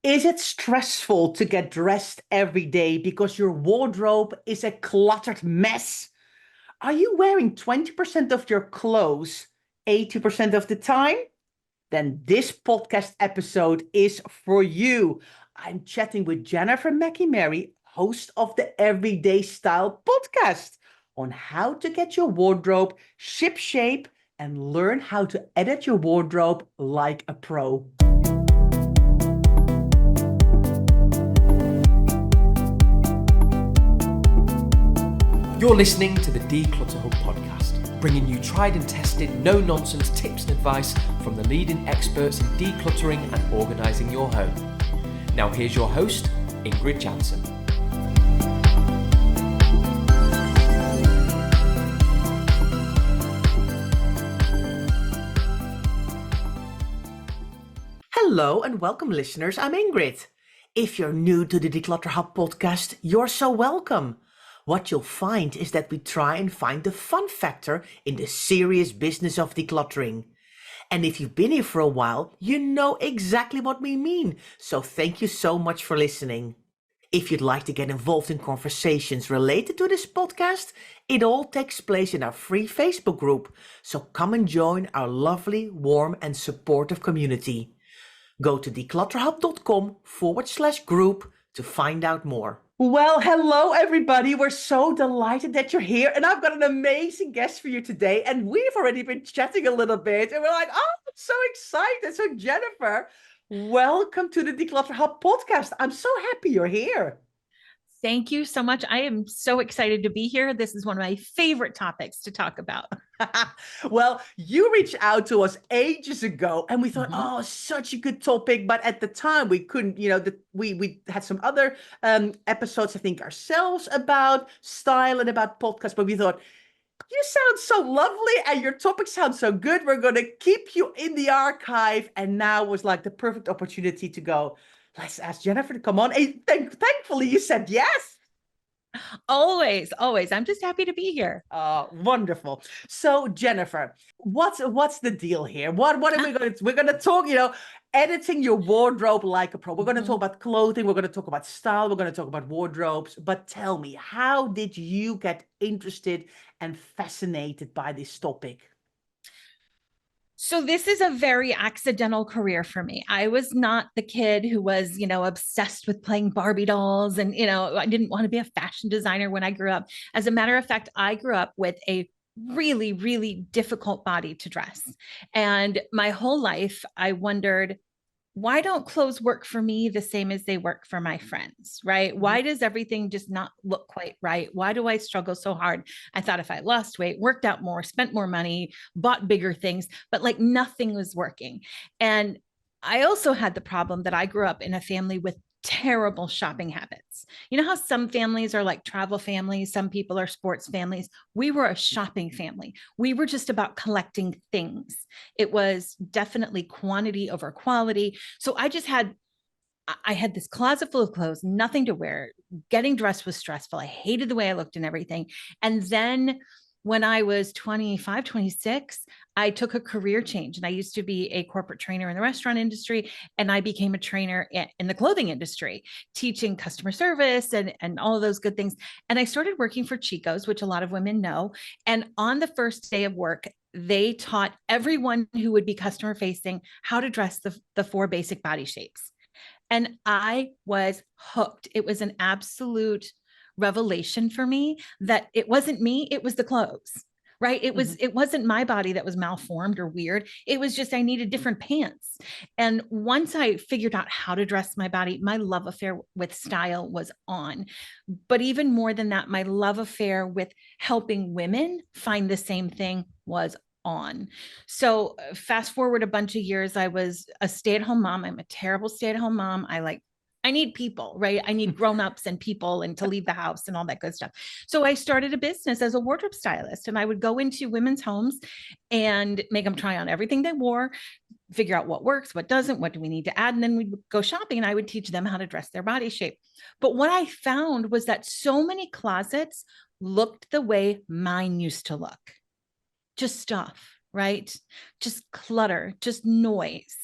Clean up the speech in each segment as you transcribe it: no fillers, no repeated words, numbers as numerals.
Is it stressful to get dressed every day because your wardrobe is a cluttered mess? Are you wearing 20% of your clothes 80% of the time? Then this podcast episode is for you. I'm chatting with Jennifer Mackey-Mary, host of the Everyday Style podcast, on how to get your wardrobe ship shape and learn how to edit your wardrobe like a pro. You're listening to the Declutter Hub podcast, bringing you tried and tested, no-nonsense tips and advice from the leading experts in decluttering and organising your home. Now here's your host, Ingrid Jansen. Hello and welcome, listeners. I'm Ingrid. If you're new to the Declutter Hub podcast, you're so welcome. What you'll find is that we try and find the fun factor in the serious business of decluttering. And if you've been here for a while, you know exactly what we mean. So thank you so much for listening. If you'd like to get involved in conversations related to this podcast, it all takes place in our free Facebook group. So come and join our lovely, warm and supportive community. Go to declutterhub.com/group to find out more. Well, hello, everybody. We're so delighted that you're here. And I've got an amazing guest for you today. And we've already been chatting a little bit. And we're like, oh, I'm so excited. So, Jennifer, welcome to the Declutter Hub podcast. I'm so happy you're here. Thank you so much. I am so excited to be here. This is one of my favorite topics to talk about. Well, you reached out to us ages ago and we thought, oh, such a good topic. But at the time we couldn't, we had some other episodes, I think, ourselves about style and about podcasts. But we thought, you sound so lovely and your topic sounds so good. We're going to keep you in the archive. And now was like the perfect opportunity to go, let's ask Jennifer to come on. And thankfully, you said yes. Always. I'm just happy to be here. Wonderful. So, Jennifer, what's the deal here? What are we going to? We're going to talk. Editing your wardrobe like a pro. We're going to talk about clothing. We're going to talk about style. We're going to talk about wardrobes. But tell me, how did you get interested and fascinated by this topic? So this is a very accidental career for me. I was not the kid who was, obsessed with playing Barbie dolls. And, I didn't want to be a fashion designer when I grew up. As a matter of fact, I grew up with a really, really difficult body to dress. And my whole life, I wondered, why don't clothes work for me the same as they work for my friends, right? Why does everything just not look quite right? Why do I struggle so hard? I thought if I lost weight, worked out more, spent more money, bought bigger things, but like nothing was working. And I also had the problem that I grew up in a family with terrible shopping habits. You know how some families are like travel families, some people are sports families. We were a shopping family. We were just about collecting things. It was definitely quantity over quality. So I had this closet full of clothes, nothing to wear. Getting dressed was stressful. I hated the way I looked and everything. And then when I was 25, 26, I took a career change, and I used to be a corporate trainer in the restaurant industry. And I became a trainer in the clothing industry, teaching customer service and all of those good things. And I started working for Chico's, which a lot of women know. And on the first day of work, they taught everyone who would be customer facing how to dress the 4 basic body shapes. And I was hooked. It was an absolute revelation for me that it wasn't me, it was the clothes, right? It wasn't my body that was malformed or weird. It was just, I needed different pants. And once I figured out how to dress my body, my love affair with style was on. But even more than that, my love affair with helping women find the same thing was on. So fast forward a bunch of years, I was a stay-at-home mom. I'm a terrible stay-at-home mom. I need people, right? I need grownups and people and to leave the house and all that good stuff. So I started a business as a wardrobe stylist, and I would go into women's homes and make them try on everything they wore, figure out what works, what doesn't, what do we need to add. And then we'd go shopping and I would teach them how to dress their body shape. But what I found was that so many closets looked the way mine used to look. Just stuff, right? Just clutter, just noise.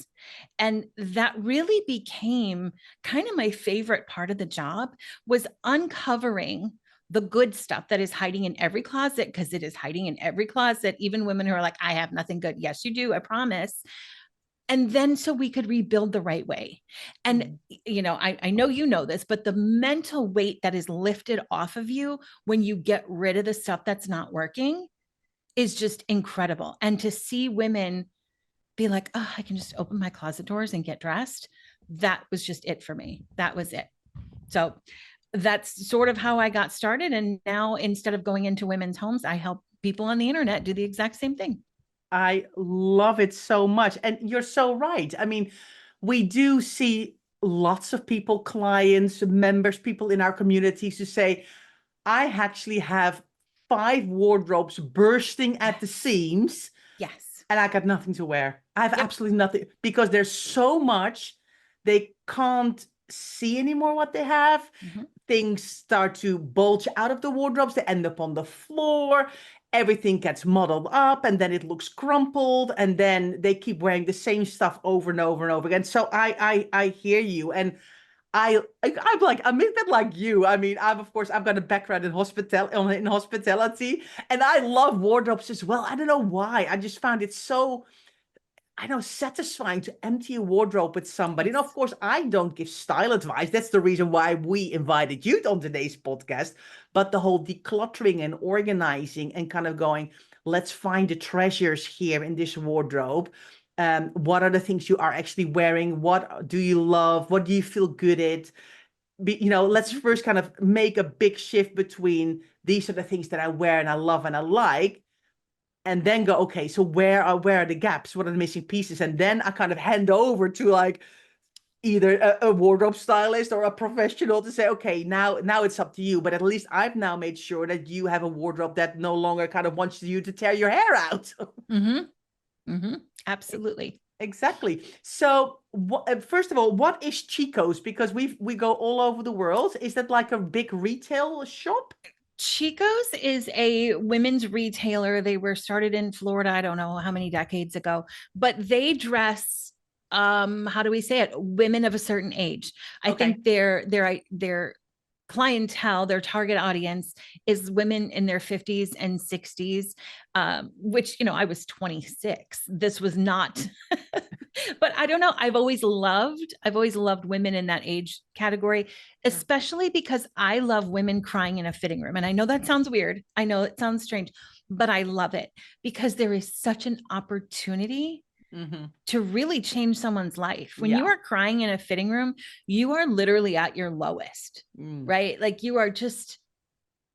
And that really became kind of my favorite part of the job, was uncovering the good stuff that is hiding in every closet, because it is hiding in every closet. Even women who are like, I have nothing good. Yes, you do. I promise. And then so we could rebuild the right way. And, I know you know this, but the mental weight that is lifted off of you when you get rid of the stuff that's not working is just incredible. And to see women be like, oh, I can just open my closet doors and get dressed. That was just it for me. That was it. So that's sort of how I got started. And now instead of going into women's homes, I help people on the internet do the exact same thing. I love it so much. And you're so right. I mean, we do see lots of people, clients, members, people in our communities who say, I actually have 5 wardrobes bursting at the seams Yes. and I got nothing to wear. I have Yep. absolutely nothing because there's so much they can't see anymore what they have. Mhm. Things start to bulge out of the wardrobes. They end up on the floor. Everything gets muddled up and then it looks crumpled. And then they keep wearing the same stuff over and over and over again. So I hear you. And I'm a bit like you. I mean, I've got a background in hospitality, and I love wardrobes as well. I don't know why. I just found it so, I know, satisfying to empty a wardrobe with somebody. And of course, I don't give style advice. That's the reason why we invited you on today's podcast. But the whole decluttering and organizing and kind of going, let's find the treasures here in this wardrobe. What are the things you are actually wearing? What do you love? What do you feel good at? Let's first kind of make a big shift between these are the things that I wear and I love and I like, and then go, okay, so where are the gaps? What are the missing pieces? And then I kind of hand over to like either a wardrobe stylist or a professional to say, okay, now it's up to you. But at least I've now made sure that you have a wardrobe that no longer kind of wants you to tear your hair out. Mm-hmm. Mm-hmm. Absolutely. Exactly. So, first of all, what is Chico's? Because we go all over the world. Is that like a big retail shop? Chico's is a women's retailer. They were started in Florida, I don't know how many decades ago, but they dress, how do we say it? Women of a certain age. I Okay. think their clientele, their target audience is women in their 50s and 60s, which, I was 26. This was not, but I don't know. I've always loved women in that age category, especially because I love women crying in a fitting room. And I know that sounds weird. I know it sounds strange, but I love it because there is such an opportunity to really change someone's life. When you are crying in a fitting room, you are literally at your lowest, right? Like you are just,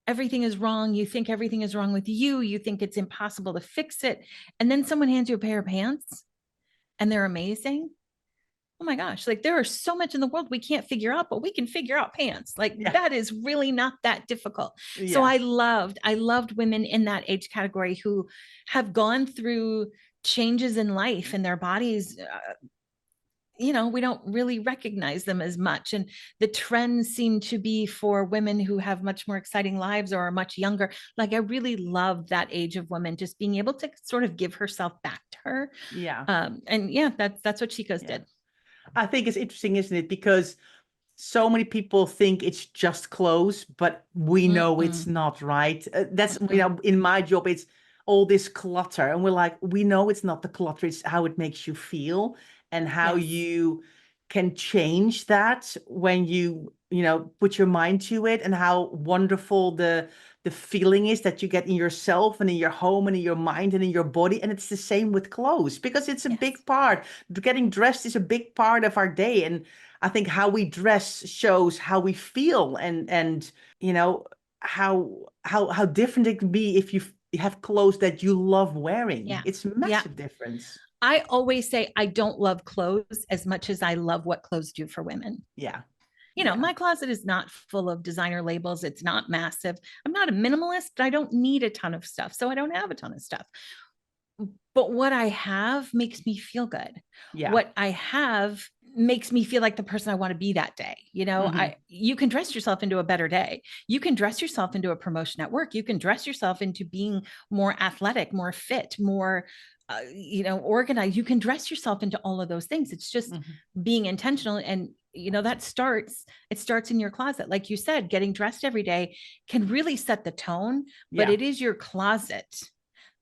everything is wrong. You think everything is wrong with you. You think it's impossible to fix it. And then someone hands you a pair of pants and they're amazing. Oh my gosh, like there are so much in the world we can't figure out, but we can figure out pants. Like that is really not that difficult. So I loved women in that age category who have gone through changes in life and their bodies, we don't really recognize them as much. And the trends seem to be for women who have much more exciting lives or are much younger. Like I really love that age of woman, just being able to sort of give herself back to her. That's what Chico's did. I think it's interesting, isn't it? Because so many people think it's just clothes, but we know it's not, right? That's, in my job, it's all this clutter. And we're like, we know it's not the clutter, it's how it makes you feel and how you can change that when you put your mind to it, and how wonderful the feeling is that you get in yourself and in your home and in your mind and in your body. And it's the same with clothes, because it's a big part. Getting dressed is a big part of our day. And I think how we dress shows how we feel, and how different it can be if you have clothes that you love wearing. It's a massive difference. I always say I don't love clothes as much as I love what clothes do for women. My closet is not full of designer labels. It's not massive. I'm not a minimalist, but I don't need a ton of stuff. So I don't have a ton of stuff. But what I have makes me feel good. What I have makes me feel like the person I want to be that day. You can dress yourself into a better day. You can dress yourself into a promotion at work. You can dress yourself into being more athletic, more fit, more organized. You can dress yourself into all of those things. It's just being intentional. And, it starts in your closet. Like you said, getting dressed every day can really set the tone, but it is your closet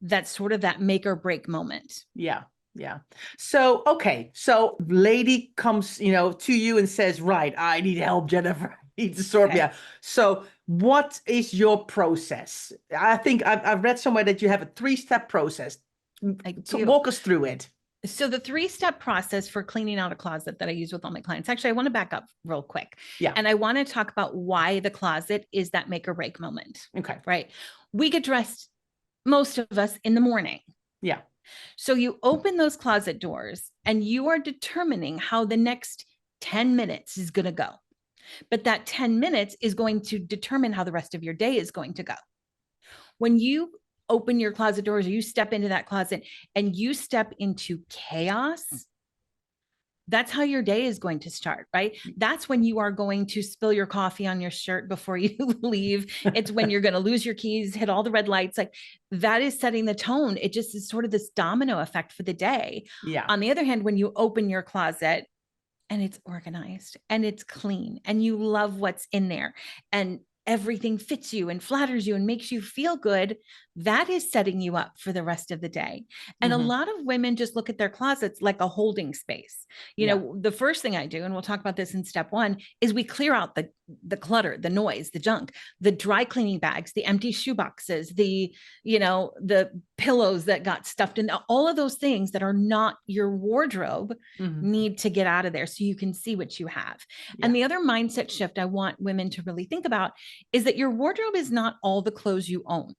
that's sort of that make or break moment. Yeah. Yeah. So, okay. So lady comes, to you and says, right, I need help, Jennifer. I need to sort me out. So what is your process? I think I've read somewhere that you have a 3-step process. So walk us through it. So the 3-step process for cleaning out a closet that I use with all my clients, actually, I want to back up real quick. Yeah. And I want to talk about why the closet is that make or break moment. Okay. Right. We get dressed, most of us, in the morning. Yeah. So you open those closet doors and you are determining how the next 10 minutes is going to go. But that 10 minutes is going to determine how the rest of your day is going to go. When you open your closet doors, or you step into that closet and you step into chaos, that's how your day is going to start, right? That's when you are going to spill your coffee on your shirt before you leave. It's when you're going to lose your keys, hit all the red lights. Like, that is setting the tone. It just is sort of this domino effect for the day. Yeah. On the other hand, when you open your closet and it's organized and it's clean and you love what's in there and everything fits you and flatters you and makes you feel good, that is setting you up for the rest of the day. And a lot of women just look at their closets like a holding space. The first thing I do, and we'll talk about this in step 1, is we clear out the clutter, the noise, the junk, the dry cleaning bags, the empty shoe boxes, the pillows that got stuffed in, all of those things that are not your wardrobe need to get out of there so you can see what you have. Yeah. And the other mindset shift I want women to really think about is that your wardrobe is not all the clothes you own.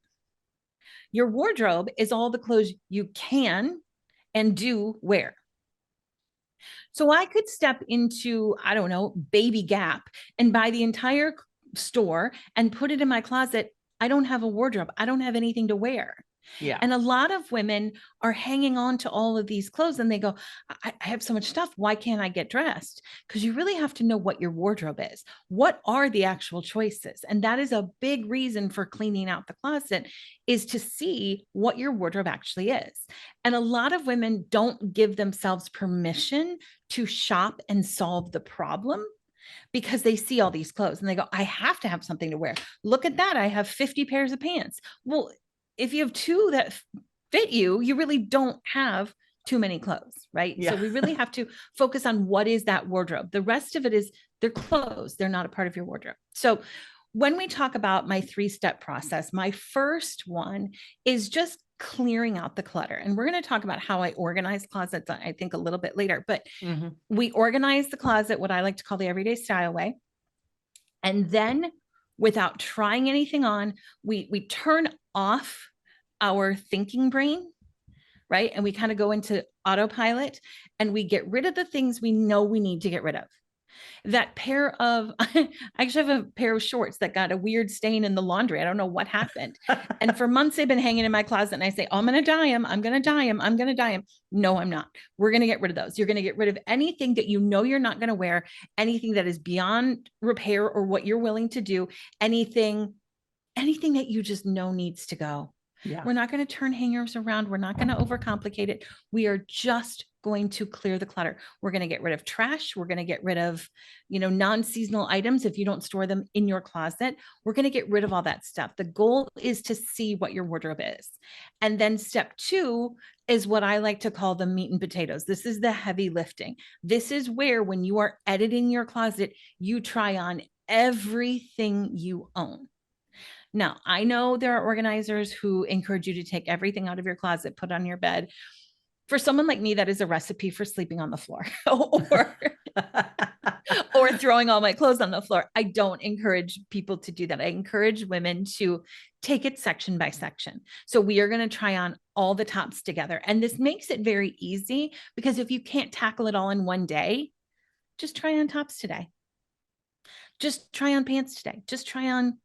Your wardrobe is all the clothes you can and do wear. So I could step into, I don't know, Baby Gap and buy the entire store and put it in my closet. I don't have a wardrobe. I don't have anything to wear. Yeah. And a lot of women are hanging on to all of these clothes and they go, I have so much stuff. Why can't I get dressed? Because you really have to know what your wardrobe is. What are the actual choices? And that is a big reason for cleaning out the closet, is to see what your wardrobe actually is. And a lot of women don't give themselves permission to shop and solve the problem, because they see all these clothes and they go, I have to have something to wear. Look at that. I have 50 pairs of pants. Well, if you have 2 that fit you, you really don't have too many clothes, right? Yeah. So we really have to focus on what is that wardrobe. The rest of it is they're clothes. They're not a part of your wardrobe. So when we talk about my 3-step process, my first one is just clearing out the clutter. And we're going to talk about how I organize closets, I think, a little bit later, but we organize the closet, what I like to call the everyday style way. And then, without trying anything on, we turn off our thinking brain, right? And we kind of go into autopilot and we get rid of the things we know we need to get rid of. That pair of, I actually have a pair of shorts that got a weird stain in the laundry. I don't know what happened. And for months they've been hanging in my closet and I say, oh, I'm going to dye them. I'm going to dye them. I'm going to dye them. No, I'm not. We're going to get rid of those. You're going to get rid of anything that you know you're not going to wear, anything that is beyond repair or what you're willing to do, anything that you just know needs to go. Yeah. We're not going to turn hangers around. We're not going to overcomplicate it. We are just going to clear the clutter. We're going to get rid of trash. We're going to get rid of, non-seasonal items. If you don't store them in your closet, we're going to get rid of all that stuff. The goal is to see what your wardrobe is. And then step 2 is what I like to call the meat and potatoes. This is the heavy lifting. This is where, when you are editing your closet, you try on everything you own. Now, I know there are organizers who encourage you to take everything out of your closet, put on your bed. For someone like me, that is a recipe for sleeping on the floor or throwing all my clothes on the floor. I don't encourage people to do that. I encourage women to take it section by section. So we are going to try on all the tops together. And this makes it very easy, because if you can't tackle it all in one day, just try on tops today. Just try on pants today. Just try on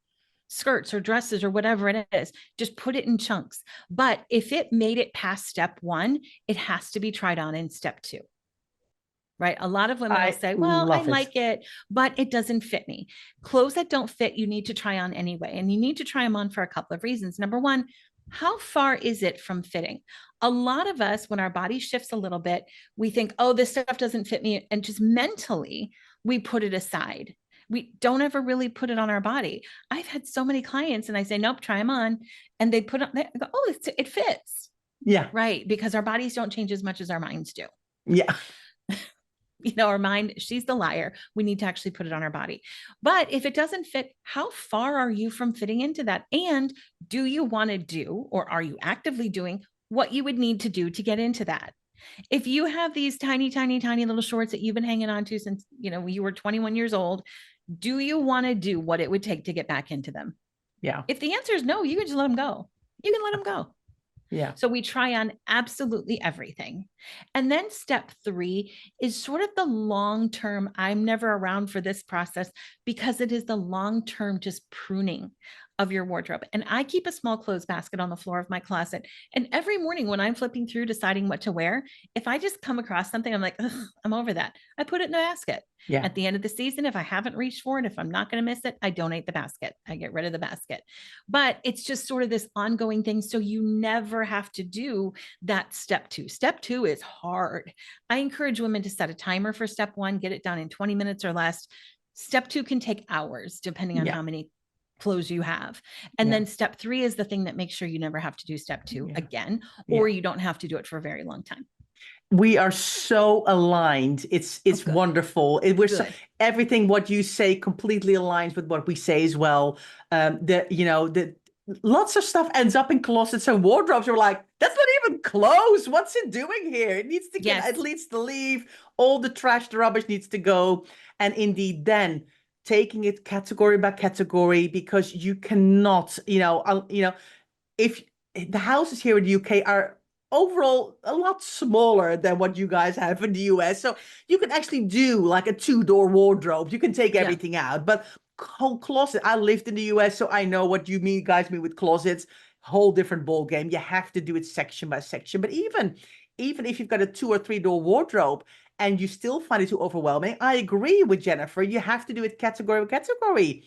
skirts or dresses or whatever it is. Just put it in chunks. But if it made it past step 1, it has to be tried on in step 2. Right? A lot of women will say, well, I like it, but it doesn't fit me. Clothes that don't fit, you need to try on anyway. And you need to try them on for a couple of reasons. Number 1, how far is it from fitting? A lot of us, when our body shifts a little bit, we think, oh, this stuff doesn't fit me. And just mentally, we put it aside. We don't ever really put it on our body. I've had so many clients and I say, nope, try them on. And they put on, they go, oh, it fits. Yeah. Right. Because our bodies don't change as much as our minds do. Yeah. Our mind, she's the liar. We need to actually put it on our body. But if it doesn't fit, how far are you from fitting into that? And do you want to do, or are you actively doing what you would need to do to get into that? If you have these tiny, tiny, tiny little shorts that you've been hanging on to since, you were 21 years old, do you want to do what it would take to get back into them? Yeah. If the answer is no, you can just let them go. You can let them go. Yeah. So we try on absolutely everything. And then step 3 is sort of the long-term. I'm never around for this process because it is the long-term just pruning of your wardrobe. And I keep a small clothes basket on the floor of my closet. And every morning when I'm flipping through deciding what to wear, if I just come across something, I'm like, I'm over that. I put it in the basket. Yeah. At the end of the season, if I haven't reached for it, if I'm not going to miss it, I donate the basket. I get rid of the basket. But it's just sort of this ongoing thing. So you never have to do that step 2. Step 2 is hard. I encourage women to set a timer for step 1, get it done in 20 minutes or less. Step 2 can take hours, depending on how many clothes you have. And then step 3 is the thing that makes sure you never have to do step 2 again, or you don't have to do it for a very long time. We are so aligned. It's wonderful. Everything what you say completely aligns with what we say as well. Lots of stuff ends up in closets and wardrobes. You're like, that's not even clothes. What's it doing here? It needs to get, it needs to leave. All the trash, the rubbish needs to go. And indeed, then taking it category by category, because you cannot, if the houses here in the UK are overall a lot smaller than what you guys have in the US. So you can actually do like a 2-door wardrobe. You can take everything out, but whole closet. I lived in the US, so I know what you guys mean with closets. Whole different ball game. You have to do it section by section. But even if you've got a 2 or 3-door wardrobe and you still find it too overwhelming, I agree with Jennifer. You have to do it category by category.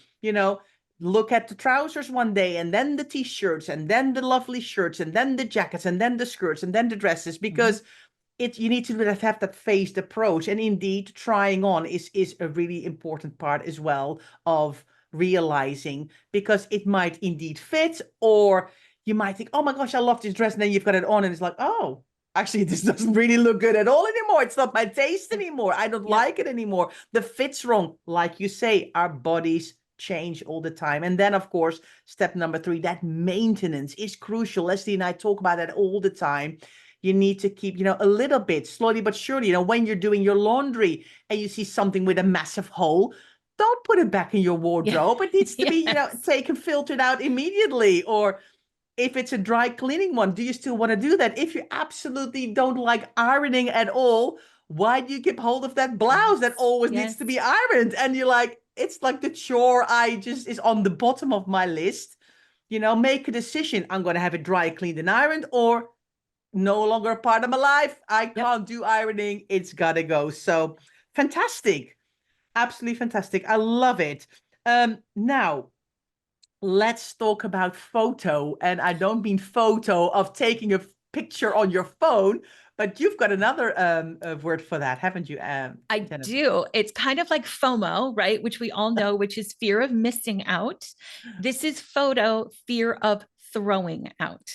Look at the trousers one day, and then the t-shirts, and then the lovely shirts, and then the jackets, and then the skirts, and then the dresses, because you need to have that phased approach. And indeed, trying on is a really important part as well of realizing, because it might indeed fit, or you might think, oh my gosh, I love this dress, and then you've got it on and it's like, oh, actually, this doesn't really look good at all anymore. It's not my taste anymore. I don't like it anymore. The fit's wrong. Like you say, our bodies change all the time. And then, of course, step number 3, that maintenance is crucial. Leslie and I talk about that all the time. You need to keep, a little bit, slowly but surely, when you're doing your laundry and you see something with a massive hole, don't put it back in your wardrobe. It needs to be, taken, filtered out immediately. Or if it's a dry cleaning one, do you still want to do that? If you absolutely don't like ironing at all, why do you keep hold of that blouse that always needs to be ironed? And you're like, it's like the chore is on the bottom of my list. Make a decision. I'm going to have it dry cleaned and ironed, or no longer a part of my life. I can't do ironing. It's got to go. So fantastic. Absolutely fantastic. I love it. Now, let's talk about photo. And I don't mean photo of taking a picture on your phone, but you've got another word for that, haven't you? I do. It's kind of like FOMO, right? Which we all know, which is fear of missing out. This is photo, fear of throwing out.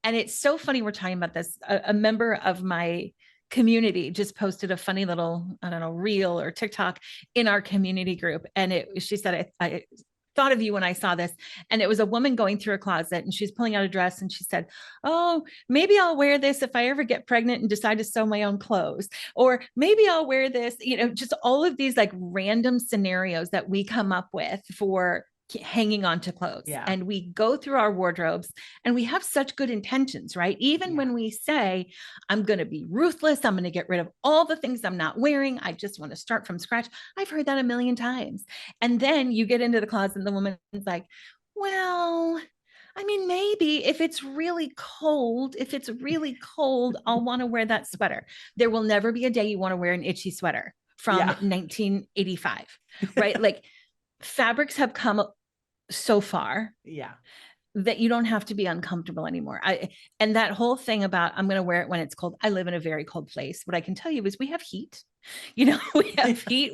And it's so funny we're talking about this. A member of my community just posted a funny little, reel or TikTok in our community group. And she said, I thought of you when I saw this. And it was a woman going through a closet and she's pulling out a dress and she said, oh, maybe I'll wear this if I ever get pregnant and decide to sew my own clothes. Or maybe I'll wear this, just all of these like random scenarios that we come up with for hanging on to clothes. And we go through our wardrobes and we have such good intentions, right? Even when we say, I'm going to be ruthless, I'm going to get rid of all the things I'm not wearing, I just want to start from scratch. I've heard that a million times. And then you get into the closet and the woman's like, well, maybe if it's really cold, I'll want to wear that sweater. There will never be a day you want to wear an itchy sweater from 1985, right? Like fabrics have come so far. that you don't have to be uncomfortable anymore. And that whole thing about I'm going to wear it when it's cold. I live in a very cold place. What I can tell you is we have heat. We have heat,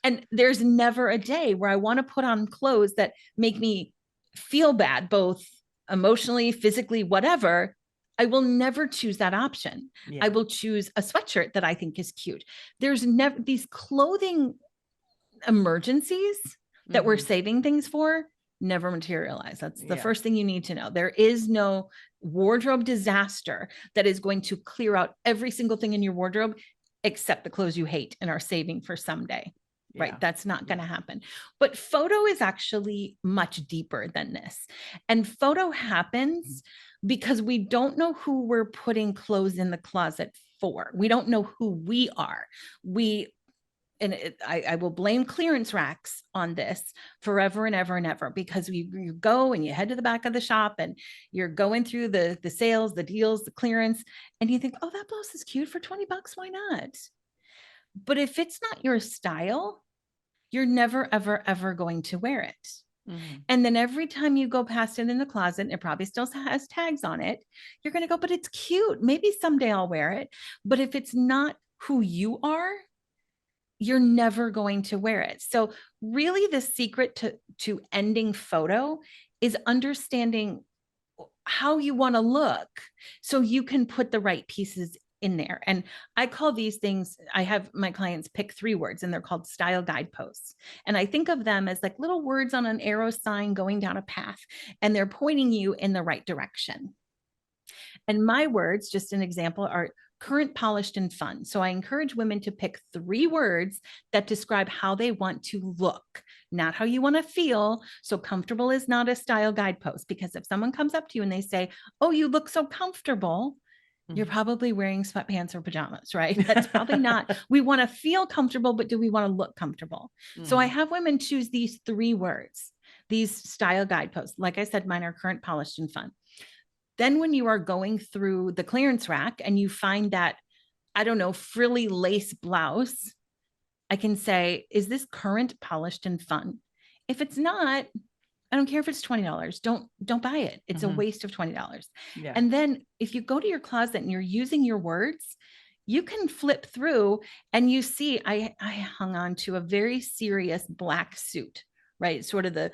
and there's never a day where I want to put on clothes that make me feel bad, both emotionally, physically, whatever. I will never choose that option. Yeah. I will choose a sweatshirt that I think is cute. There's never these clothing emergencies that we're saving things for never materialize. That's the first thing you need to know. There is no wardrobe disaster that is going to clear out every single thing in your wardrobe except the clothes you hate and are saving for someday. Yeah. Right? That's not going to happen. But photo is actually much deeper than this. And photo happens because we don't know who we're putting clothes in the closet for. We don't know who we are. I will blame clearance racks on this forever and ever and ever, because you go and you head to the back of the shop and you're going through the sales, the deals, the clearance, and you think, oh, that blouse is cute for $20. Why not? But if it's not your style, you're never, ever, ever going to wear it. And then every time you go past it in the closet, and it probably still has tags on it, you're going to go, but it's cute. Maybe someday I'll wear it. But if it's not who you are, you're never going to wear it. So really the secret to ending photo is understanding how you want to look so you can put the right pieces in there. And I call these things, I have my clients pick 3 words and they're called style guideposts. And I think of them as like little words on an arrow sign going down a path, and they're pointing you in the right direction. And my words, just an example, are current, polished, and fun. So I encourage women to pick 3 words that describe how they want to look, not how you want to feel. So comfortable is not a style guidepost, because if someone comes up to you and they say, oh, you look so comfortable, you're probably wearing sweatpants or pajamas, right? That's probably not. We want to feel comfortable, but do we want to look comfortable? So I have women choose these 3 words, these style guideposts. Like I said, mine are current, polished, and fun. Then when you are going through the clearance rack and you find that, I don't know, frilly lace blouse, I can say, is this current, polished, and fun? If it's not, I don't care if it's $20. Don't buy it. It's a waste of $20. Yeah. And then if you go to your closet and you're using your words, you can flip through and you see, I hung on to a very serious black suit, right? Sort of the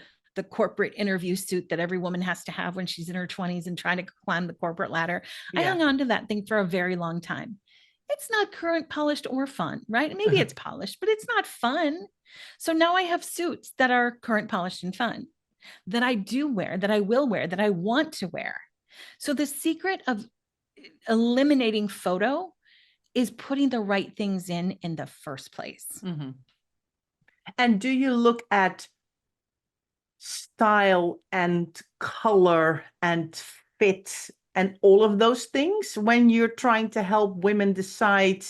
corporate interview suit that every woman has to have when she's in her 20s and trying to climb the corporate ladder. Yeah. I hung on to that thing for a very long time. It's not current, polished, or fun, right? Maybe it's polished, but it's not fun. So now I have suits that are current, polished, and fun, that I do wear, that I will wear, that I want to wear. So the secret of eliminating photo is putting the right things in the first place. And do you look at style and color and fit and all of those things when you're trying to help women decide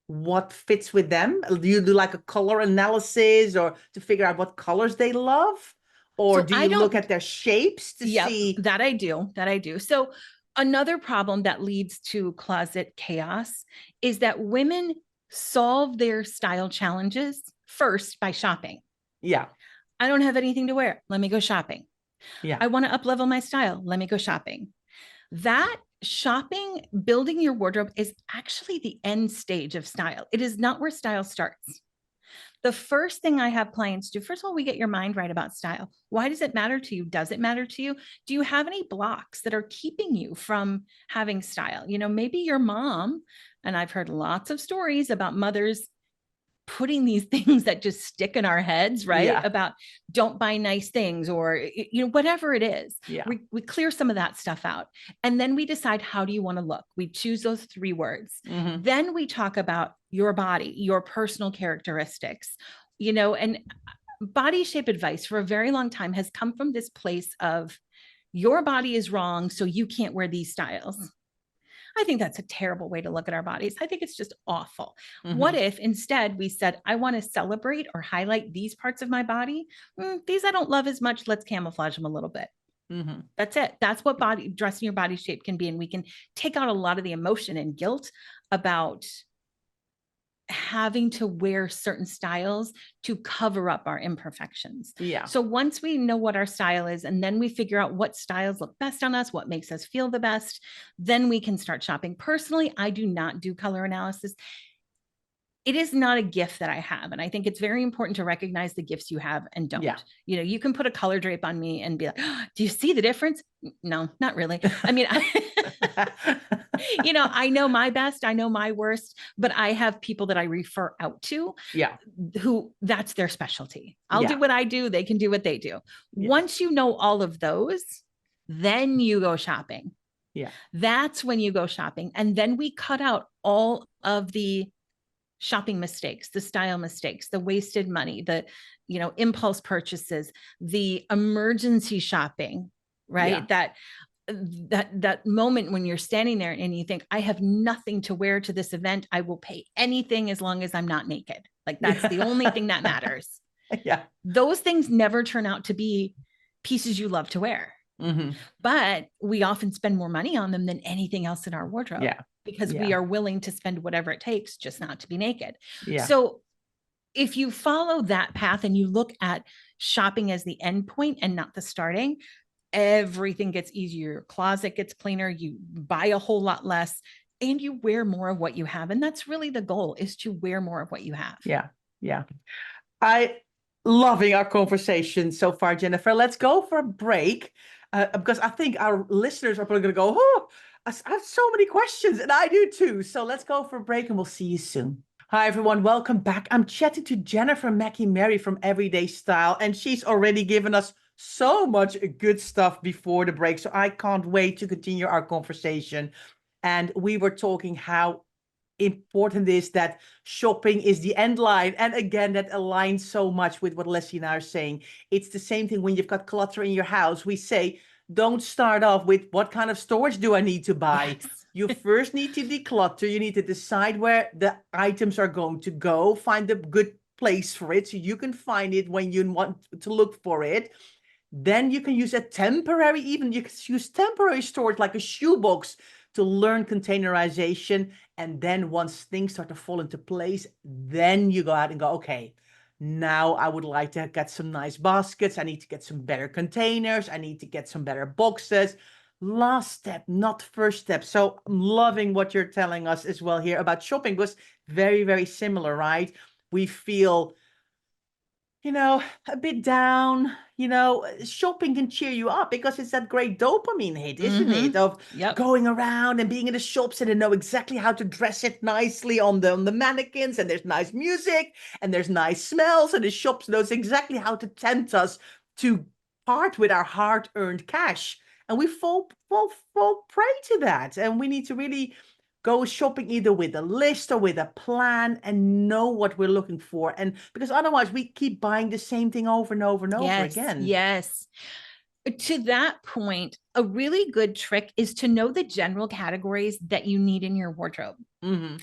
what fits with them? Do you do like a color analysis or to figure out what colors they love? Or do you look at their shapes to see? That I do. So another problem that leads to closet chaos is that women solve their style challenges first by shopping. Yeah. I don't have anything to wear. Let me go shopping. Yeah. I want to up-level my style. Let me go shopping. That shopping, building your wardrobe, is actually the end stage of style. It is not where style starts. The first thing I have clients do, first of all, we get your mind right about style. Why does it matter to you? Does it matter to you? Do you have any blocks that are keeping you from having style? Maybe your mom, and I've heard lots of stories about mothers putting these things that just stick in our heads, right? Yeah. About don't buy nice things, or, whatever it is. Yeah. We clear some of that stuff out. And then we decide, how do you want to look? We choose those 3 words. Then we talk about your body, your personal characteristics, and body shape advice for a very long time has come from this place of your body is wrong, so you can't wear these styles. I think that's a terrible way to look at our bodies. I think it's just awful. What if instead we said, I want to celebrate or highlight these parts of my body? These I don't love as much. Let's camouflage them a little bit. That's it. That's what dressing your body shape can be. And we can take out a lot of the emotion and guilt about having to wear certain styles to cover up our imperfections. Yeah. So once we know what our style is, and then we figure out what styles look best on us, what makes us feel the best, then we can start shopping. Personally, I do not do color analysis. It is not a gift that I have. And I think it's very important to recognize the gifts you have and don't. Yeah. You can put a color drape on me and be like, oh, do you see the difference? No, not really. I mean, I know my best, I know my worst, but I have people that I refer out to who that's their specialty. I'll do what I do. They can do what they do. Yeah. Once you know all of those, then you go shopping. Yeah. That's when you go shopping. And then we cut out all of the shopping mistakes, the style mistakes, the wasted money, the, impulse purchases, the emergency shopping, right? Yeah. That moment when you're standing there and you think, I have nothing to wear to this event. I will pay anything as long as I'm not naked. Like that's the only thing that matters. Yeah. Those things never turn out to be pieces you love to wear. Mm-hmm. But we often spend more money on them than anything else in our wardrobe. Yeah. Because we are willing to spend whatever it takes just not to be naked. Yeah. So if you follow that path and you look at shopping as the end point and not the starting, everything gets easier. Your closet gets cleaner. You buy a whole lot less and you wear more of what you have. And that's really the goal, is to wear more of what you have. Yeah. Yeah. Loving our conversation so far, Jennifer. Let's go for a break because I think our listeners are probably going to go, oh, I have so many questions, and I do too. So let's go for a break and we'll see you soon. Hi, everyone. Welcome back. I'm chatting to Jennifer Mackey-Mary from Everyday Style, and she's already given us so much good stuff before the break. So I can't wait to continue our conversation. And we were talking how important it is that shopping is the end line. And again, that aligns so much with what Leslie and I are saying. It's the same thing when you've got clutter in your house. We say, don't start off with what kind of storage do I need to buy? Yes. You first need to declutter. You need to decide where the items are going to go, find a good place for it so you can find it when you want to look for it. Then you can use you can use temporary storage like a shoebox to learn containerization. And then once things start to fall into place, then you go out and go, okay, now I would like to get some nice baskets. I need to get some better containers. I need to get some better boxes. Last step, not first step. So I'm loving what you're telling us as well here about shopping, because very, very similar, right? We feel, a bit down, shopping can cheer you up because it's that great dopamine hit, isn't it? Of going around and being in the shops and they know exactly how to dress it nicely on the mannequins, and there's nice music and there's nice smells, and the shops knows exactly how to tempt us to part with our hard-earned cash. And we fall prey to that. And we need to really go shopping either with a list or with a plan and know what we're looking for. And because otherwise we keep buying the same thing over and over and over again. Yes. To that point, a really good trick is to know the general categories that you need in your wardrobe. Mm-hmm.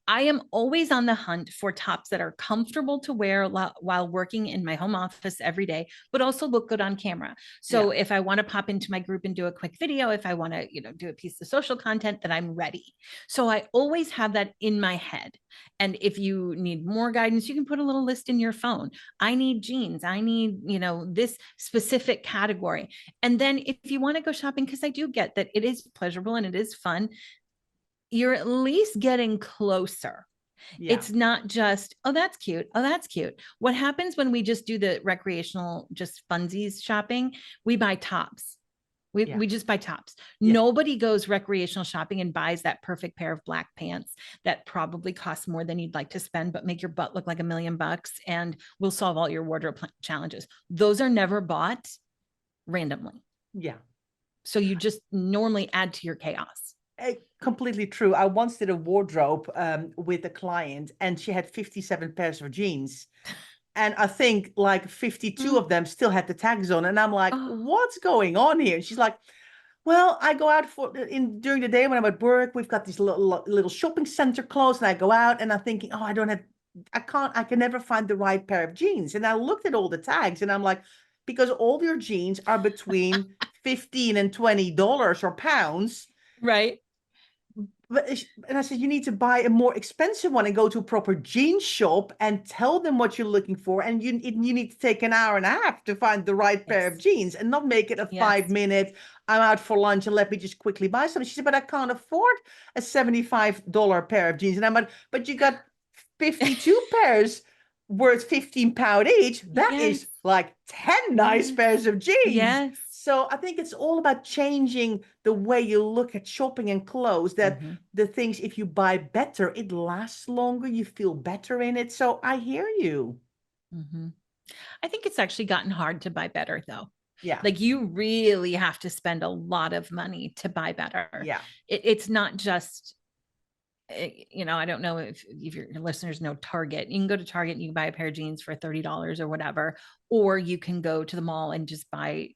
I am always on the hunt for tops that are comfortable to wear while working in my home office every day, but also look good on camera. So if I want to pop into my group and do a quick video, if I want to, do a piece of social content, then I'm ready. So I always have that in my head. And if you need more guidance, you can put a little list in your phone. I need jeans. I need, this specific category. And then if you want to go shopping, because I do get that it is pleasurable and it is fun, you're at least getting closer. Yeah. It's not just, oh, that's cute. Oh, that's cute. What happens when we just do the recreational, just funsies shopping? We buy tops. We just buy tops. Yeah. Nobody goes recreational shopping and buys that perfect pair of black pants that probably costs more than you'd like to spend, but make your butt look like $1 million and will solve all your wardrobe challenges. Those are never bought randomly. Yeah. So you just normally add to your chaos. Completely true. I once did a wardrobe with a client, and she had 57 pairs of jeans. And I think like 52 of them still had the tags on. And I'm like, what's going on here? And she's like, well, I go out during the day when I'm at work. We've got this little shopping center closed, and I go out and I'm thinking, I can never find the right pair of jeans. And I looked at all the tags and I'm like, because all your jeans are between $15 and $20 or pounds. Right. And I said, you need to buy a more expensive one and go to a proper jean shop and tell them what you're looking for. And you need to take an hour and a half to find the right pair of Yes. jeans and not make it a Yes. 5 minute, I'm out for lunch and let me just quickly buy something. She said, but I can't afford a $75 pair of jeans. And I'm like, but you got 52 pairs worth £15 each. That Yes. is like 10 nice Yes. pairs of jeans. Yes. So I think it's all about changing the way you look at shopping and clothes, that the things, if you buy better, it lasts longer, you feel better in it. So I hear you. I think it's actually gotten hard to buy better though. Yeah. Like you really have to spend a lot of money to buy better. Yeah. It's not just, I don't know if your listeners know Target. You can go to Target and you can buy a pair of jeans for $30 or whatever, or you can go to the mall and just buy,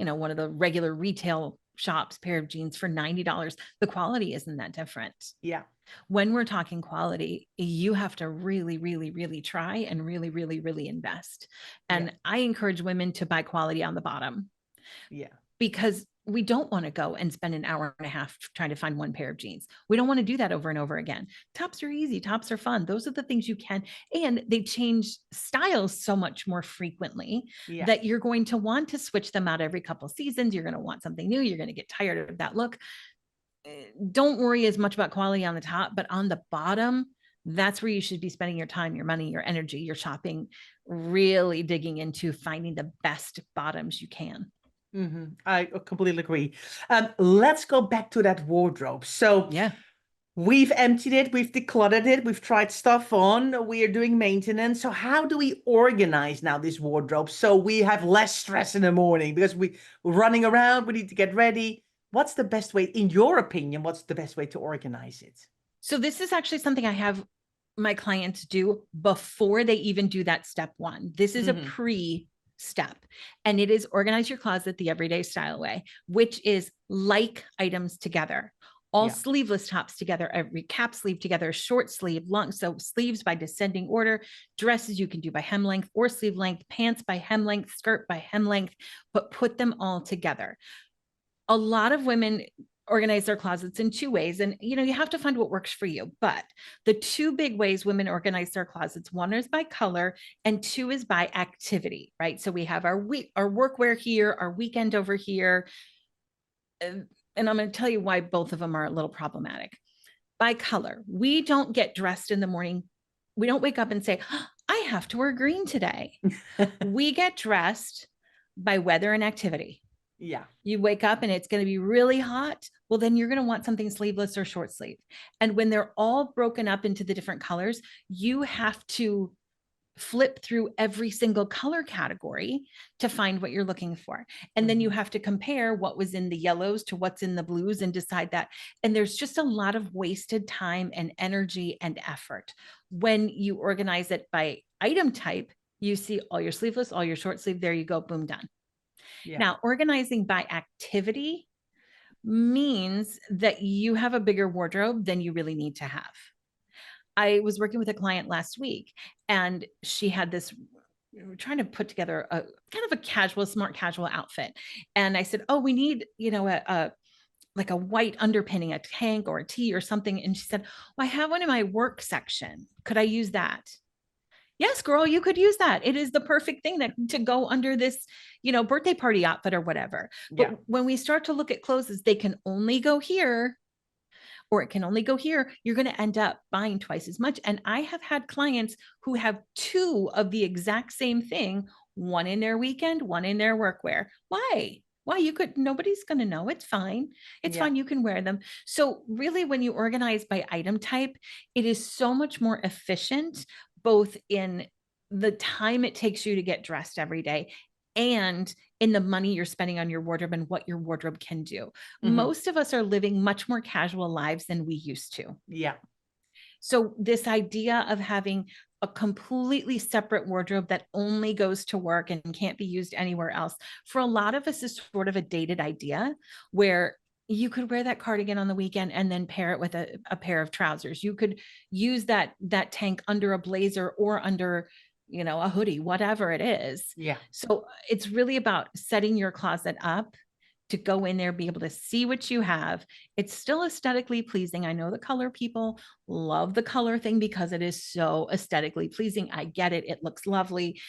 one of the regular retail shops pair of jeans for $90. The quality isn't that different. Yeah. When we're talking quality, you have to really, really, really try and really, really, really invest. And I encourage women to buy quality on the bottom. Yeah. Because we don't want to go and spend an hour and a half trying to find one pair of jeans. We don't want to do that over and over again. Tops are easy. Tops are fun. Those are the things you can, and they change styles so much more frequently that you're going to want to switch them out every couple of seasons. You're going to want something new. You're going to get tired of that look. Don't worry as much about quality on the top, but on the bottom, that's where you should be spending your time, your money, your energy, your shopping, really digging into finding the best bottoms you can. I completely agree. Let's go back to that wardrobe. So we've emptied it, we've decluttered it, we've tried stuff on, we are doing maintenance. So how do we organize now this wardrobe so we have less stress in the morning? Because we're running around, we need to get ready. What's the best way, in your opinion, what's the best way to organize it? So this is actually something I have my clients do before they even do that step one. This is a pre-step, and it is organize your closet the everyday style way, which is like items together. All sleeveless tops together, every cap sleeve together, short sleeve, long. So sleeves by descending order, dresses you can do by hem length or sleeve length, pants by hem length, skirt by hem length, but put them all together. A lot of women organize their closets in two ways. And, you have to find what works for you. But the two big ways women organize their closets, one is by color and two is by activity, right? So we have our workwear here, our weekend over here. And I'm going to tell you why both of them are a little problematic. By color, we don't get dressed in the morning. We don't wake up and say, I have to wear green today. We get dressed by weather and activity. Yeah. You wake up and it's going to be really hot. Well, then you're going to want something sleeveless or short sleeve. And when they're all broken up into the different colors, you have to flip through every single color category to find what you're looking for. And then you have to compare what was in the yellows to what's in the blues and decide that. And there's just a lot of wasted time and energy and effort. When you organize it by item type, you see all your sleeveless, all your short sleeve, there you go, boom, done. Now, organizing by activity means that you have a bigger wardrobe than you really need to have. I was working with a client last week and she had this, trying to put together a kind of a casual, smart casual outfit. And I said, oh, we need, like a white underpinning, a tank or a tee or something. And she said, well, I have one in my work section. Could I use that? Yes, girl, you could use that. It is the perfect thing to go under this, birthday party outfit or whatever. But when we start to look at clothes, they can only go here or it can only go here. You're going to end up buying twice as much. And I have had clients who have two of the exact same thing, one in their weekend, one in their workwear. Why? Nobody's going to know. It's fine. It's fine. You can wear them. So really, when you organize by item type, it is so much more efficient, both in the time it takes you to get dressed every day and in the money you're spending on your wardrobe and what your wardrobe can do. Most of us are living much more casual lives than we used to. Yeah. So this idea of having a completely separate wardrobe that only goes to work and can't be used anywhere else, for a lot of us is sort of a dated idea where you could wear that cardigan on the weekend and then pair it with a pair of trousers. You could use that tank under a blazer or under, a hoodie, whatever it is. Yeah. So it's really about setting your closet up to go in there, be able to see what you have. It's still aesthetically pleasing. I know the color people love the color thing because it is so aesthetically pleasing. I get it. It looks lovely,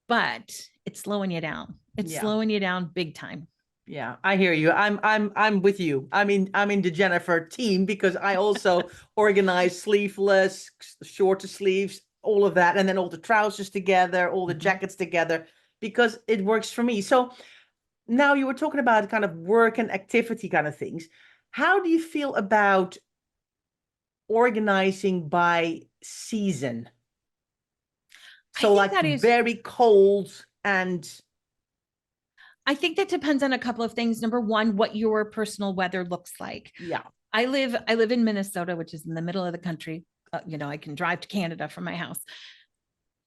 but it's slowing you down. It's slowing you down big time. Yeah, I hear you. I'm with you. I'm in the Jennifer team because I also organize sleeveless, shorter sleeves, all of that, and then all the trousers together, all the jackets together, because it works for me. So now you were talking about kind of work and activity kind of things. How do you feel about organizing by season? So like very cold and I think that depends on a couple of things. Number one, what your personal weather looks like. Yeah. I live in Minnesota, which is in the middle of the country. I can drive to Canada from my house.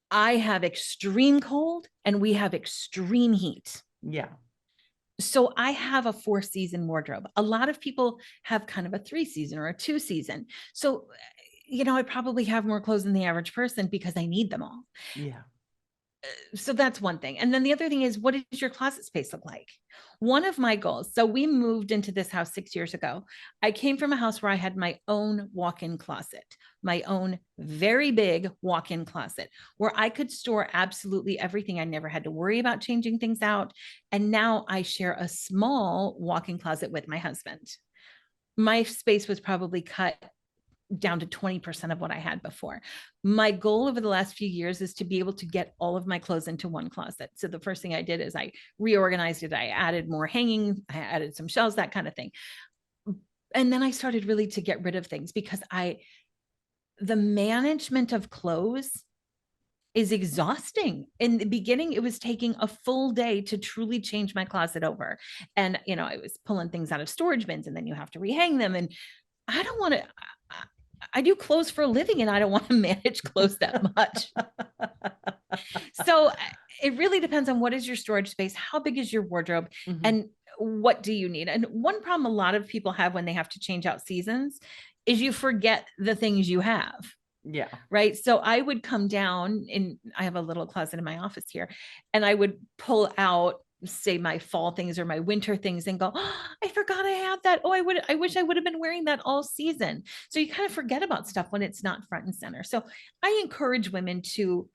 I have extreme cold and we have extreme heat. Yeah. So I have a 4-season wardrobe. A lot of people have kind of a 3-season or a 2-season. So, I probably have more clothes than the average person because I need them all. Yeah. So that's one thing. And then the other thing is, what does your closet space look like? One of my goals. So we moved into this house 6 years ago. I came from a house where I had my own walk-in closet, my own very big walk-in closet where I could store absolutely everything. I never had to worry about changing things out. And now I share a small walk-in closet with my husband. My space was probably cut down to 20% of what I had before. My goal over the last few years is to be able to get all of my clothes into one closet. So the first thing I did is I reorganized it. I added more hanging, I added some shelves, that kind of thing. And then I started really to get rid of things because the management of clothes is exhausting. In the beginning, it was taking a full day to truly change my closet over. And, I was pulling things out of storage bins and then you have to rehang them. And I don't want to, I do clothes for a living and I don't want to manage clothes that much. So it really depends on what is your storage space, how big is your wardrobe, and what do you need? And one problem a lot of people have when they have to change out seasons is you forget the things you have. Yeah. Right. So I would come down I have a little closet in my office here, and I would pull out, say, my fall things or my winter things and go, oh, I forgot I had that. Oh, I wish I would have been wearing that all season. So you kind of forget about stuff when it's not front and center. So I encourage women to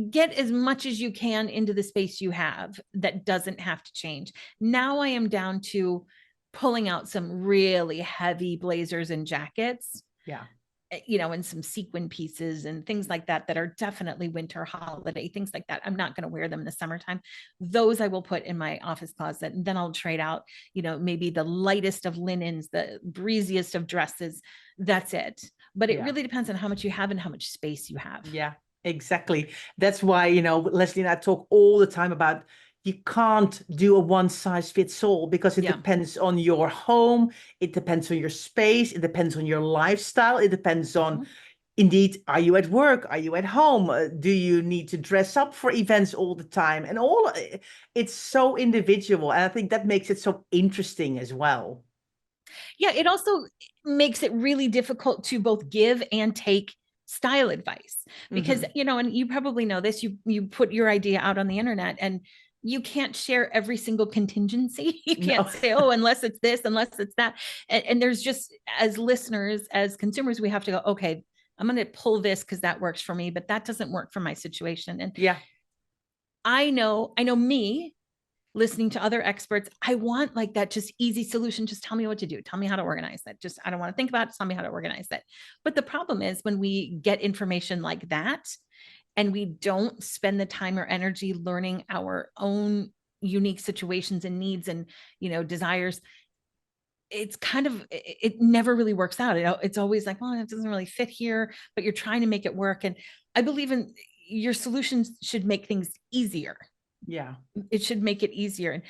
get as much as you can into the space you have that doesn't have to change. Now I am down to pulling out some really heavy blazers and jackets. Yeah. And some sequin pieces and things like that are definitely winter holiday, things like that. I'm not going to wear them in the summertime. Those I will put in my office closet, and then I'll trade out, maybe the lightest of linens, the breeziest of dresses. That's it. But it really depends on how much you have and how much space you have. Yeah, exactly. That's why, Leslie and I talk all the time about you can't do a one size fits all because it depends on your home. It depends on your space. It depends on your lifestyle. It depends on, indeed, are you at work? Are you at home? Do you need to dress up for events all the time? And it's so individual. And I think that makes it so interesting as well. Yeah, it also makes it really difficult to both give and take style advice because, and you probably know this, you put your idea out on the internet and you can't share every single contingency. You can't say, oh, unless it's this, unless it's that. And there's just, as listeners, as consumers, we have to go, okay, I'm going to pull this because that works for me, but that doesn't work for my situation. And I know me listening to other experts, I want like that just easy solution. Just tell me what to do. Tell me how to organize that. I don't want to think about it. Tell me how to organize that. But the problem is when we get information like that, and we don't spend the time or energy learning our own unique situations and needs and, desires, it's kind of, it never really works out. It's always like, well, it doesn't really fit here, but you're trying to make it work. And I believe in your solutions should make things easier. Yeah. It should make it easier.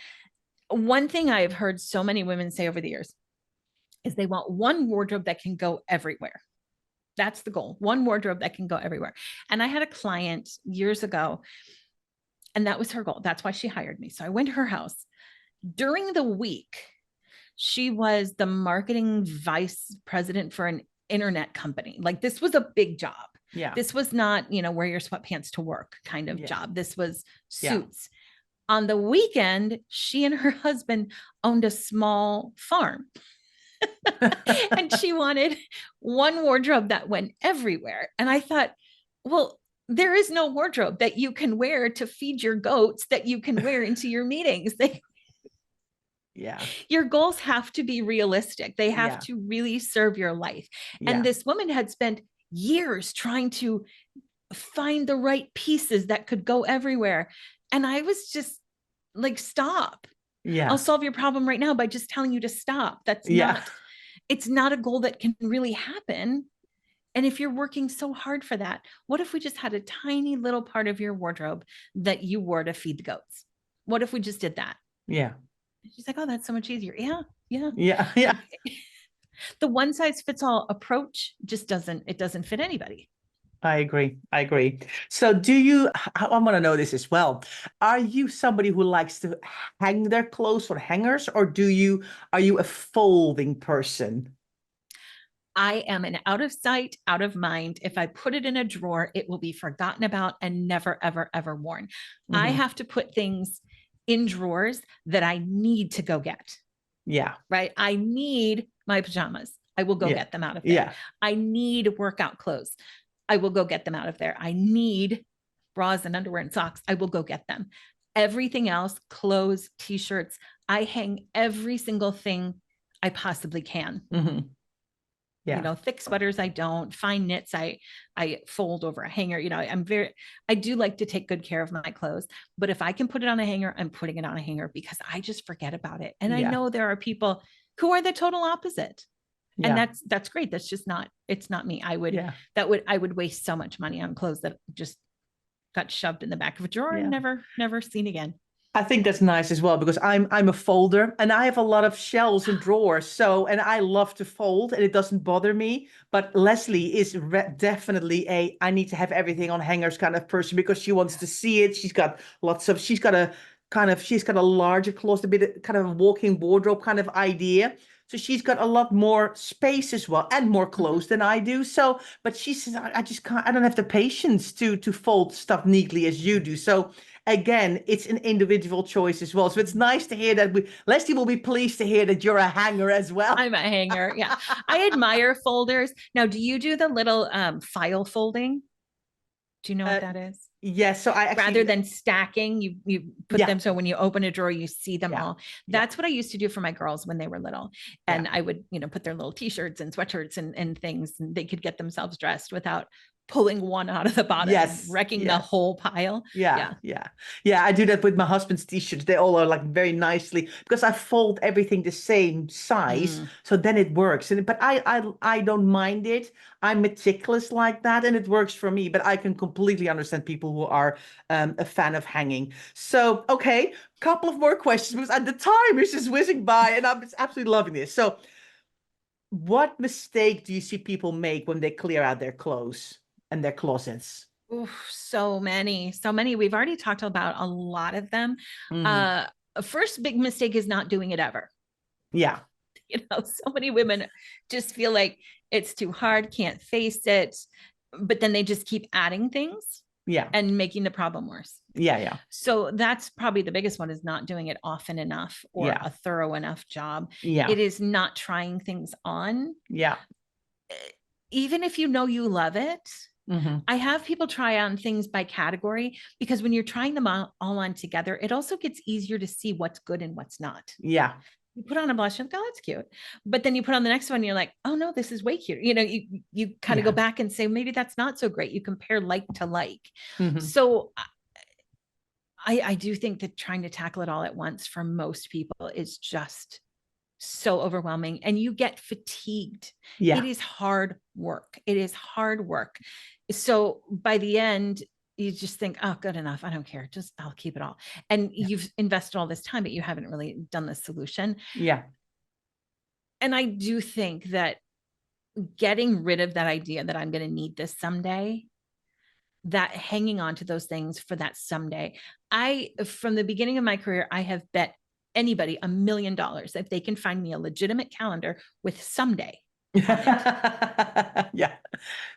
And one thing I've heard so many women say over the years is they want one wardrobe that can go everywhere. That's the goal. One wardrobe that can go everywhere. And I had a client years ago, and that was her goal. That's why she hired me. So I went to her house. During the week, she was the marketing vice president for an internet company. Like this was a big job. Yeah. This was not, wear your sweatpants to work kind of job. This was suits. On the weekend, she and her husband owned a small farm. And she wanted one wardrobe that went everywhere. And I thought, well, there is no wardrobe that you can wear to feed your goats that you can wear into your meetings. Yeah. Your goals have to be realistic. They have Yeah. to really serve your life. Yeah. And this woman had spent years trying to find the right pieces that could go everywhere. And I was just like, stop. Yeah. I'll solve your problem right now by just telling you to stop. That's Yeah. not, it's not a goal that can really happen. And if you're working so hard for that, what if we just had a tiny little part of your wardrobe that you wore to feed the goats? What if we just did that? Yeah. She's like, oh, that's so much easier. Yeah. Yeah. Yeah. Yeah. The one size fits all approach just doesn't fit anybody. I agree. I agree. So I want to know this as well. Are you somebody who likes to hang their clothes on hangers, or are you a folding person? I am an out of sight, out of mind. If I put it in a drawer, it will be forgotten about and never, ever, ever worn. Mm-hmm. I have to put things in drawers that I need to go get. Yeah. Right. I need my pajamas. I will go get them out of there. Yeah. I need workout clothes. I will go get them out of there. I need bras and underwear and socks. I will go get them. Everything else, clothes, t-shirts, I hang every single thing I possibly can. Mm-hmm. Yeah. You know, thick sweaters, I don't. Fine knits, I fold over a hanger. You know, I do like to take good care of my clothes, but if I can put it on a hanger, I'm putting it on a hanger because I just forget about it. And I know there are people who are the total opposite. Yeah. And that's great. That's just it's not me. I would waste so much money on clothes that just got shoved in the back of a drawer and never seen again. I think that's nice as well, because I'm a folder and I have a lot of shelves and drawers. So, and I love to fold and it doesn't bother me. But Leslie is definitely I need to have everything on hangers kind of person, because she wants to see it. She's got a larger closet, a bit kind of a walk-in wardrobe kind of idea. So she's got a lot more space as well and more clothes than I do. So, but she says, I just can't, I don't have the patience to fold stuff neatly as you do. So again, it's an individual choice as well. So it's nice to hear that Leslie will be pleased to hear that you're a hanger as well. I'm a hanger. Yeah. I admire folders. Now, do you do the little file folding? Do you know what that is? Yes. So rather than stacking, you put them so when you open a drawer, you see them all. That's what I used to do for my girls when they were little. And I would, put their little t-shirts and sweatshirts and things, and they could get themselves dressed without pulling one out of the bottom and wrecking the whole pile. Yeah. I do that with my husband's t-shirts. They all are like very nicely, because I fold everything the same size. So then it works. But I don't mind it. I'm meticulous like that, and it works for me. But I can completely understand people who are a fan of hanging. So, okay, couple of more questions, because the time is just whizzing by and I'm absolutely loving this. So what mistake do you see people make when they clear out their clothes and their closets? Oof, so many. We've already talked about a lot of them. First big mistake is not doing it ever. Yeah. So many women just feel like it's too hard, can't face it, but then they just keep adding things and making the problem worse. Yeah. So that's probably the biggest one, is not doing it often enough or a thorough enough job. Yeah. It is not trying things on. Yeah. Even if you know you love it. I have people try on things by category, because when you're trying them all on together, it also gets easier to see what's good and what's not. Yeah. You put on a blush and go, oh, that's cute. But then you put on the next one and you're like, oh no, this is way cute. You kind of go back and say, maybe that's not so great. You compare like to like. So I do think that trying to tackle it all at once for most people is just so overwhelming, and you get fatigued. It is hard work. So by the end, you just think, oh, good enough. I don't care. I'll keep it all. And you've invested all this time, but you haven't really done the solution. Yeah. And I do think that getting rid of that idea that I'm going to need this someday, that hanging on to those things for that someday. From the beginning of my career, I have bet anybody $1 million if they can find me a legitimate calendar with someday. Yeah.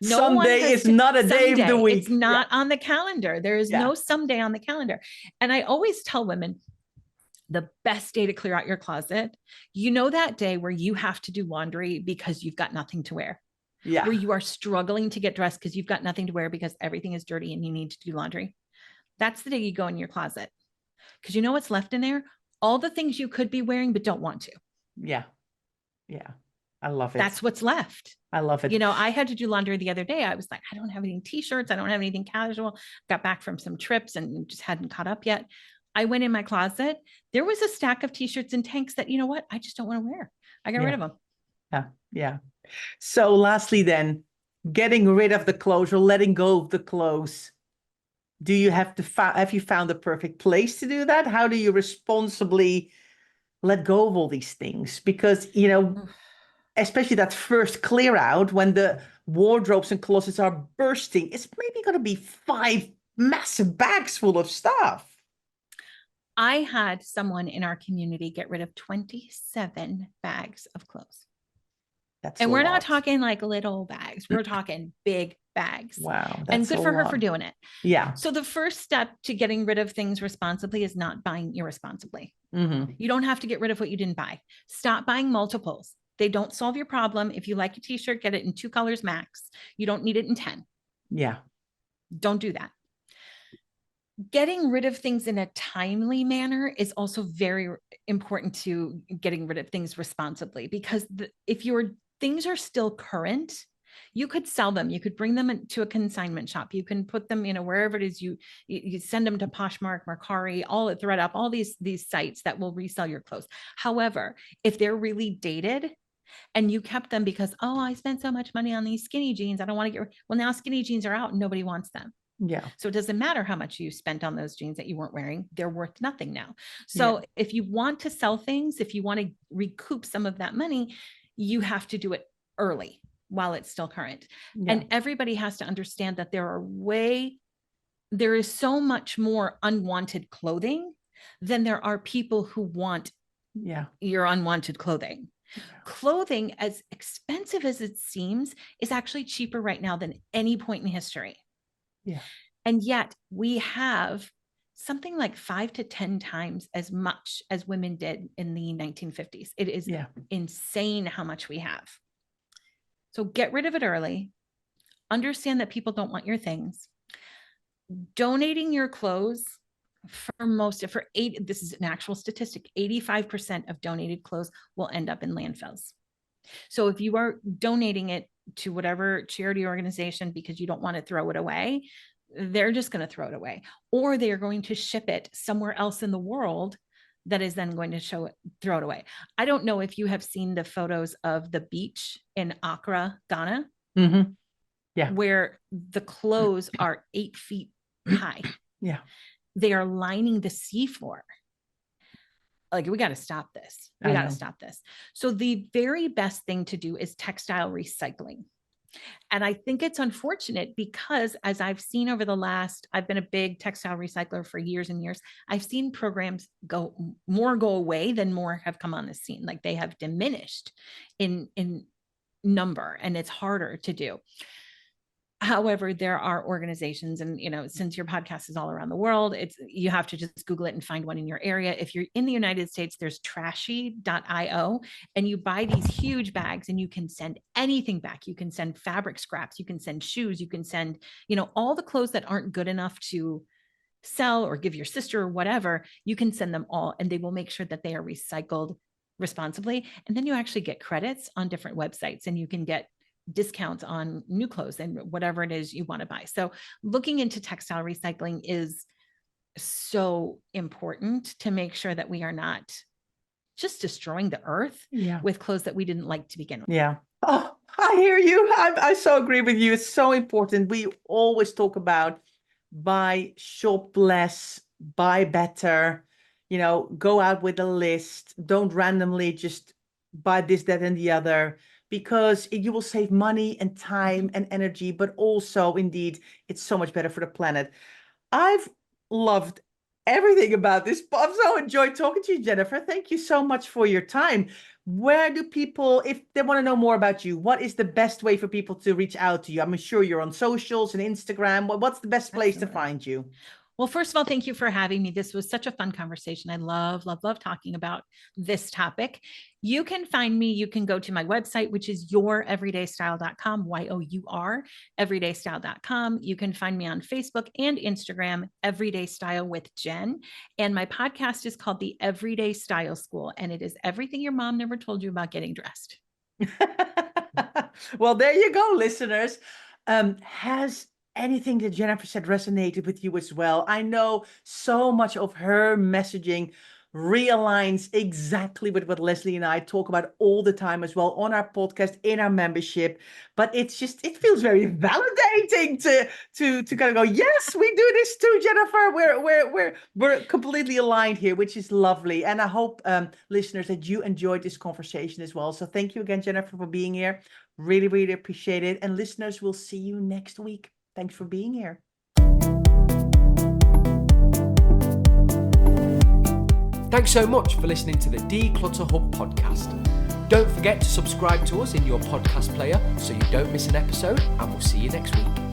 No one Someday has is not a day of the someday. week. It's not on the calendar. There is no someday on the calendar. And I always tell women, the best day to clear out your closet, that day where you have to do laundry because you've got nothing to wear. Yeah. Where you are struggling to get dressed because you've got nothing to wear because everything is dirty and you need to do laundry. That's the day you go in your closet. Because you know what's left in there? All the things you could be wearing but don't want to. Yeah. Yeah. I love it. That's what's left. I love it. I had to do laundry the other day. I was like, I don't have any t-shirts. I don't have anything casual. Got back from some trips and just hadn't caught up yet. I went in my closet. There was a stack of t-shirts and tanks that, you know what? I just don't want to wear. I got rid of them. Yeah. Yeah. So lastly then, getting rid of the clothes or letting go of the clothes. Do you have you found the perfect place to do that? How do you responsibly let go of all these things? Because, especially that first clear out when the wardrobes and closets are bursting, it's maybe going to be 5 massive bags full of stuff. I had someone in our community get rid of 27 bags of clothes. And we're not talking like little bags. We're talking big bags. Wow. And good for her for doing it. Yeah. So the first step to getting rid of things responsibly is not buying irresponsibly. Mm-hmm. You don't have to get rid of what you didn't buy. Stop buying multiples. They don't solve your problem. If you like a t-shirt, get it in 2 colors max. You don't need it in 10. Yeah. Don't do that. Getting rid of things in a timely manner is also very important to getting rid of things responsibly, because if your things are still current, you could sell them. You could bring them to a consignment shop. You can put them, wherever it is you send them to Poshmark, Mercari, all at ThredUp, all these sites that will resell your clothes. However, if they're really dated and you kept them because, I spent so much money on these skinny jeans, I don't want to well, now skinny jeans are out and nobody wants them. Yeah. So it doesn't matter how much you spent on those jeans that you weren't wearing. They're worth nothing now. So if you want to sell things, if you want to recoup some of that money, you have to do it early while it's still current. Yeah. And everybody has to understand that there is so much more unwanted clothing than there are people who want your unwanted clothing. Yeah. Clothing, as expensive as it seems, is actually cheaper right now than any point in history. Yeah. And yet we have something like 5 to 10 times as much as women did in the 1950s. It is insane how much we have. So get rid of it early. Understand that people don't want your things. Donating your clothes, this is an actual statistic, 85% of donated clothes will end up in landfills. So if you are donating it to whatever charity organization because you don't want to throw it away, they're just going to throw it away, or they are going to ship it somewhere else in the world that is then going to throw it away. I don't know if you have seen the photos of the beach in Accra, Ghana, where the clothes are 8 feet high. Yeah. They are lining the seafloor. Like, we got to stop this. We got to stop this. So the very best thing to do is textile recycling. And I think it's unfortunate because, as I've seen I've been a big textile recycler for years and years. I've seen programs go away than more have come on the scene. Like, they have diminished in number, and it's harder to do. However, there are organizations, and since your podcast is all around the world, you have to just Google it and find one in your area. If you're in the United States, there's trashy.io, and you buy these huge bags and you can send anything back. You can send fabric scraps, you can send shoes, you can send, all the clothes that aren't good enough to sell or give your sister or whatever, you can send them all, and they will make sure that they are recycled responsibly. And then you actually get credits on different websites, and you can get discounts on new clothes and whatever it is you want to buy. So looking into textile recycling is so important to make sure that we are not just destroying the earth with clothes that we didn't like to begin with. Yeah. Oh, I hear you. I so agree with you. It's so important. We always talk about buy, shop less, buy better, go out with a list. Don't randomly just buy this, that, and the other, because you will save money and time and energy, but also, indeed, it's so much better for the planet. I've loved everything about this. I've so enjoyed talking to you, Jennifer. Thank you so much for your time. Where do people, if they want to know more about you, what is the best way for people to reach out to you? I'm sure you're on socials and Instagram. What's the best place to find you? Well, first of all, thank you for having me. This was such a fun conversation. I love talking about this topic. You can find me. You can go to my website, which is youreverydaystyle.com, YOUR, everydaystyle.com. You can find me on Facebook and Instagram, Everyday Style with Jen. And my podcast is called The Everyday Style School, and it is everything your mom never told you about getting dressed. Well, there you go, listeners. Has anything that Jennifer said resonated with you as well? I know so much of her messaging realigns exactly with what Leslie and I talk about all the time as well on our podcast, in our membership. But it feels very validating to kind of go, yes, we do this too, Jennifer. We're completely aligned here, which is lovely. And I hope listeners that you enjoyed this conversation as well. So thank you again, Jennifer, for being here. Really, really appreciate it. And listeners, we'll see you next week. Thanks for being here. Thanks so much for listening to the Declutter Hub podcast. Don't forget to subscribe to us in your podcast player so you don't miss an episode, and we'll see you next week.